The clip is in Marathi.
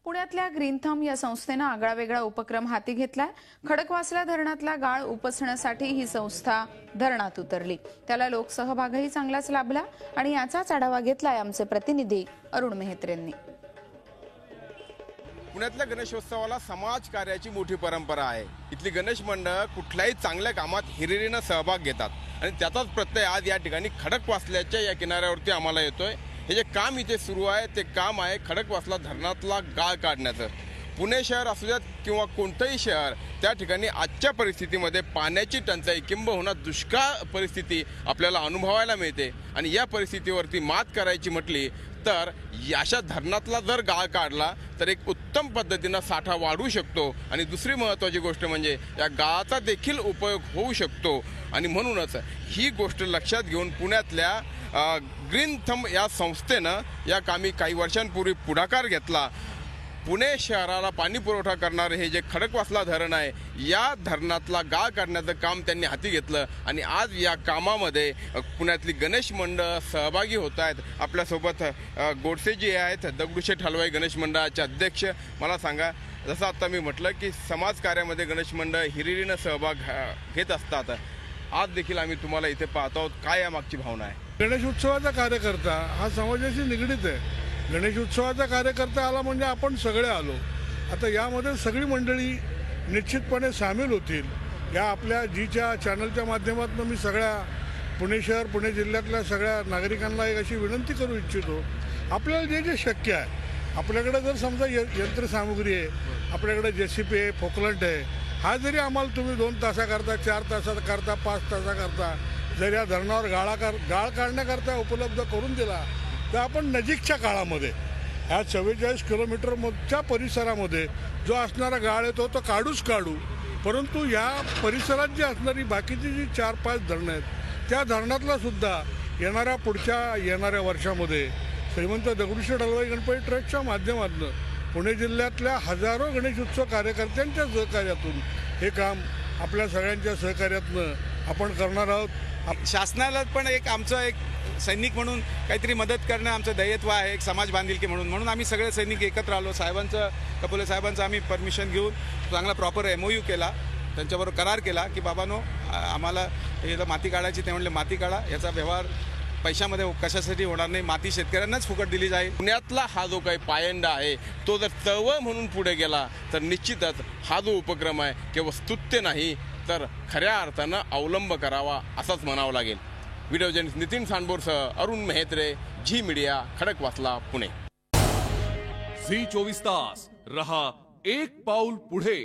पुण्यातल्या ग्रीन थंब या संस्थेनं आगळावेगळा उपक्रम हाती घेतलाय। खडकवासला धरणातला गाळ उपसण्यासाठी ही संस्था धरणात उतरली। त्याला लोकसहभागही चांगलाच लाभला आणि याचाच आढावा घेतलाय आमचे प्रतिनिधी अरुण मेहत्रेंनी। पुण्यातल्या गणेशोत्सवाला समाज कार्याची मोठी परंपरा आहे। इथली गणेश मंडळ कुठल्याही चांगल्या कामात हिरिरीनं सहभाग घेतात आणि त्याचाच प्रत्यय आज या ठिकाणी खडकवासल्याच्या या किनाऱ्यावरती आम्हाला येतोय। हे जे काम इथे सुरू आहे ते काम आहे खडकवासला धरणातला गाळ काढण्याचं। पुणे शहर असू द्यात किंवा कोणतंही शहर, त्या ठिकाणी आजच्या परिस्थितीमध्ये पाण्याची टंचाई किंबहुना दुष्काळ परिस्थिती आपल्याला अनुभवायला मिळते आणि या परिस्थितीवरती मात करायची म्हटली तर अशा धरणातला जर गाळ काढला तर एक उत्तम पद्धतीनं साठा वाढू शकतो आणि दुसरी महत्त्वाची गोष्ट म्हणजे या गाळाचा देखील उपयोग होऊ शकतो आणि म्हणूनच ही गोष्ट लक्षात घेऊन पुण्यातल्या ग्रीन थंब या संस्थेनं या कामी काही वर्षांपूर्वी पुढाकार घेतला। पुणे शहराला पाणी पुरवठा करणारे हे जे खडकवासला धरण आहे या धरणातला गाळ काढण्याचं काम त्यांनी हाती घेतलं आणि आज या कामामध्ये पुण्यातली गणेश मंडळ सहभागी होत आहेत। आपल्यासोबत गोडसेजी आहेत, दगडूशेठ हलवाई गणेश मंडळाचे अध्यक्ष। मला सांगा, जसं आता मी म्हटलं की समाज कार्यामध्ये गणेश मंडळ हिरिरीनं सहभाग घेत असतात, आज देखील आम्ही तुम्हाला इथे पाहतो आहोत। काय यामागची भावना आहे? गणेश उत्सवाचा कार्यकर्ता हा समाजाशी निगडीत आहे। गणेश उत्सवाचा कार्यकर्ता आला म्हणजे आपण सगळे आलो। आता यामध्ये सगळी मंडळी निश्चितपणे सामील होतील। या आपल्या जीच्या चॅनलच्या माध्यमातून मी सगळ्या पुणे शहर पुणे जिल्ह्यातल्या सगळ्या नागरिकांना एक अशी विनंती करू इच्छितो, आपल्याला जे जे शक्य आहे, आपल्याकडे जर समजा यंत्रसामुग्री आहे, आपल्याकडे JCB आहे, फोकलंट आहे, हा जरी आम्हाला तुम्ही 2 तासाकरता 4 तासाकरता 5 तासाकरता जर या धरणावर गाळ काढण्याकरता उपलब्ध करून दिला तर आपण नजीकच्या काळामध्ये ह्या 44 किलोमीटरच्या परिसरामध्ये जो असणारा गाळ आहे तो काढू। परंतु या परिसरात जी असणारी बाकीची जी 4-5 धरणं आहेत त्या धरणातला सुद्धा येणाऱ्या वर्षामध्ये श्रीमंत दगडूशेठ हलवाई गणपती ट्रस्टच्या माध्यमातून पुणे जिल्ह्यातल्या हजारो गणेश उत्सव कार्यकर्त्यांच्या सहकार्यातून हे काम आपल्या सगळ्यांच्या सहकार्यातून आपण करणार आहोत। शासनाला पण एक आमचं एक सैनिक म्हणून काहीतरी मदत करणं आमचं दैयत्व आहे, एक समाज बांधिलकी म्हणून आम्ही सगळे सैनिक एकत्र आलो। कपोले साहेबांचं आम्ही परमिशन घेऊन चांगला प्रॉपर MOU केला, त्यांच्याबरोबर करार केला की बाबांनो आम्हाला याला माती काढायची। ते म्हणले माती काढा, याचा व्यवहार पैशामध्ये कशासाठी होणार नाही, माती शेतकऱ्यांनाच फुकट दिली जाईल। पुण्यातला हा जो काही पायंडा आहे तो जर चळवळ म्हणून पुढे गेला तर निश्चितच हा जो उपक्रम आहे केवळ स्तुत्य नाही तर खऱ्या अर्थानं अवलंब करावा असंच म्हणावं लागेल। व्हिडिओ जर्नलिस्ट नितीन सांडबोरसह Arun Mehtre, Zee media, Khadakwasla, Pune. Zee 24 तास रहा एक पाऊल पुढे।